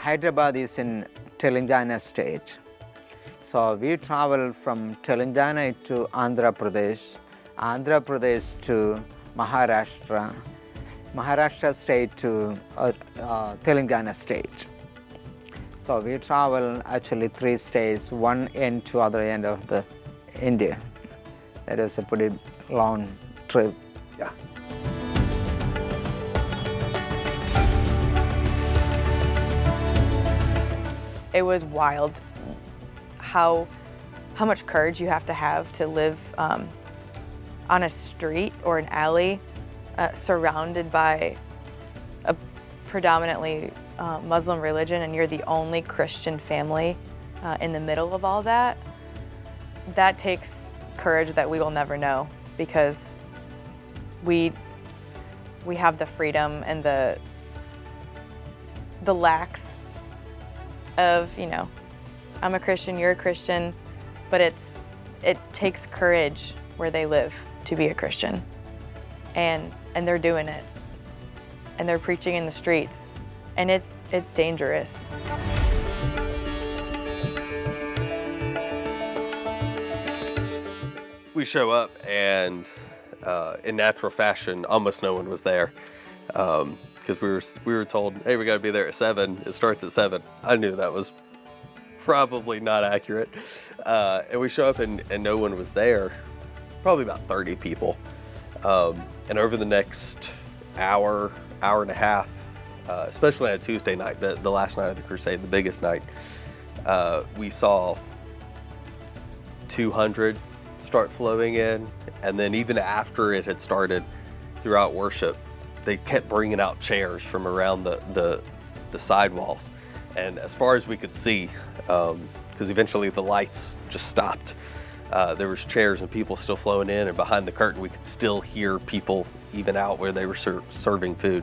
Hyderabad is in Telangana state. So we travel from Telangana to Andhra Pradesh to Maharashtra, Maharashtra state to Telangana state. So we travel actually 3 states, one end to other end of the India. That was a pretty long trip. Yeah. It was wild how much courage you have to live on a street or an alley surrounded by a predominantly Muslim religion, and you're the only Christian family in the middle of all that. That takes courage that we will never know, because we have the freedom and the lacks of, I'm a Christian, you're a Christian, but it takes courage where they live to be a Christian, and they're doing it, and they're preaching in the streets, and it's dangerous. We show up, and in natural fashion, almost no one was there, because we were told, hey, we got to be there at 7. It starts at 7. I knew that was probably not accurate, and we show up, and no one was there. Probably about 30 people, and over the next hour and a half, especially on a Tuesday night, the last night of the crusade, the biggest night, we saw 200 start flowing in, and then even after it had started, throughout worship, they kept bringing out chairs from around the sidewalls, and as far as we could see, because eventually the lights just stopped, there was chairs and people still flowing in, and behind the curtain we could still hear people even out where they were serving food.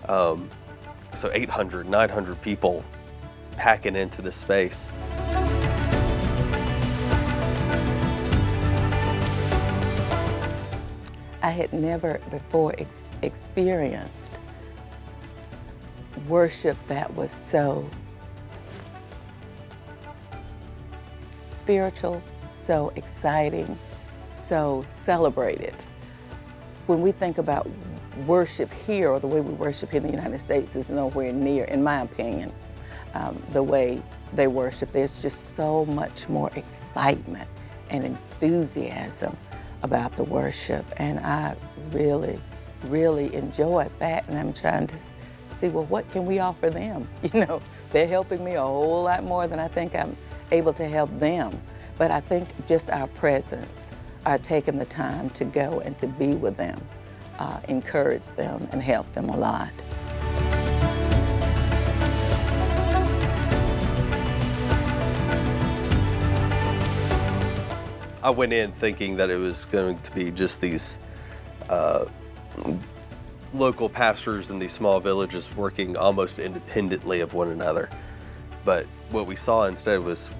So 800, 900 people packing into this space. I had never before experienced worship that was so spiritual, so exciting, so celebrated. When we think about worship here, or the way we worship in the United States, is nowhere near, in my opinion, the way they worship. There's just so much more excitement and enthusiasm about the worship, and I really, really enjoyed that, and I'm trying to see, well, what can we offer them? They're helping me a whole lot more than I think I'm able to help them, but I think just our presence, our taking the time to go and to be with them, encourage them and help them a lot. I went in thinking that it was going to be just these local pastors in these small villages working almost independently of one another. But what we saw instead was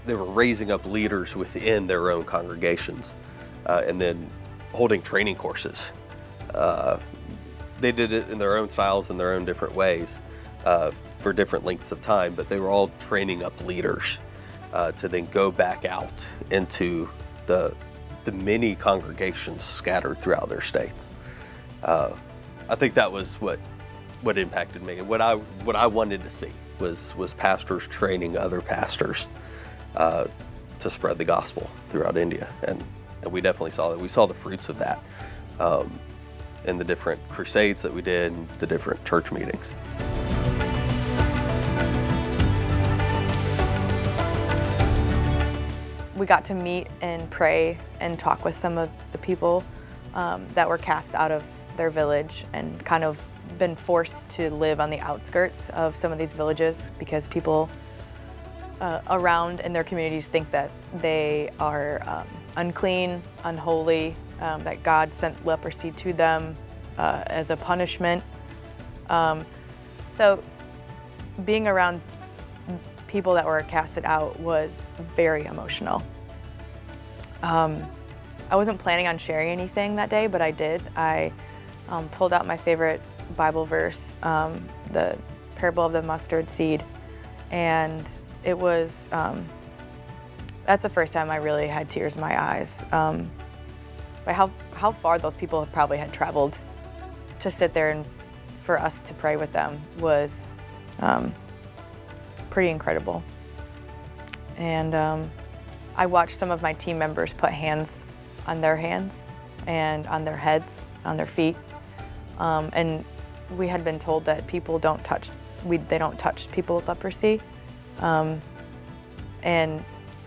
they were raising up leaders within their own congregations, and then holding training courses. They did it in their own styles, in their own different ways, for different lengths of time, but they were all training up leaders to then go back out into the many congregations scattered throughout their states. I think that was what impacted me, and what I wanted to see was pastors training other pastors to spread the gospel throughout India, and we definitely saw that. We saw the fruits of that in the different crusades that we did, and the different church meetings. We got to meet and pray and talk with some of the people that were cast out of their village and kind of been forced to live on the outskirts of some of these villages, because people around in their communities think that they are unclean, unholy, that God sent leprosy to them as a punishment. So being around people that were casted out was very emotional. I wasn't planning on sharing anything that day, but I did. I pulled out my favorite Bible verse, the parable of the mustard seed, and it was, that's the first time I really had tears in my eyes. By how far those people probably had traveled to sit there and for us to pray with them was pretty incredible. And I watched some of my team members put hands on their hands and on their heads, on their feet. And we had been told that people don't touch, they don't touch people with leprosy. And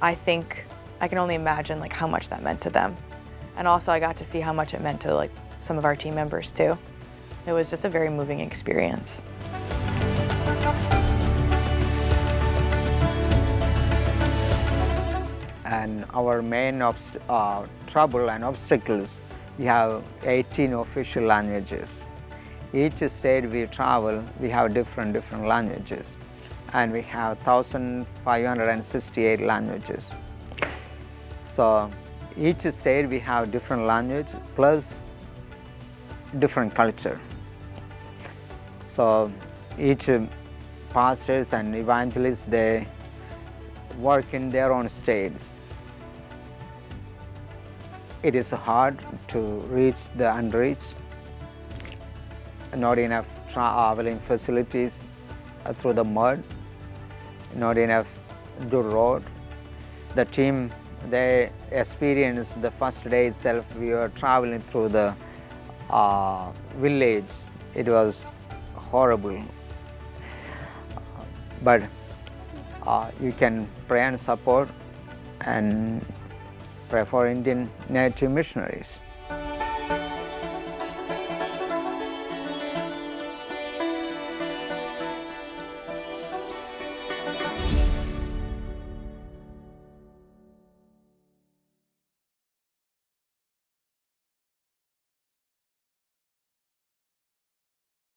I think, I can only imagine like how much that meant to them. And also I got to see how much it meant to like some of our team members too. It was just a very moving experience. And our main trouble and obstacles, we have 18 official languages. Each state we travel, we have different languages. And we have 1,568 languages. So each state we have different language plus different culture. So each pastors and evangelists, they work in their own states. It is hard to reach the unreached. Not enough traveling facilities through the mud, not enough good road. The team, they experienced the first day itself, we were traveling through the village. It was horrible. But you can pray and support and pray for Indian native missionaries.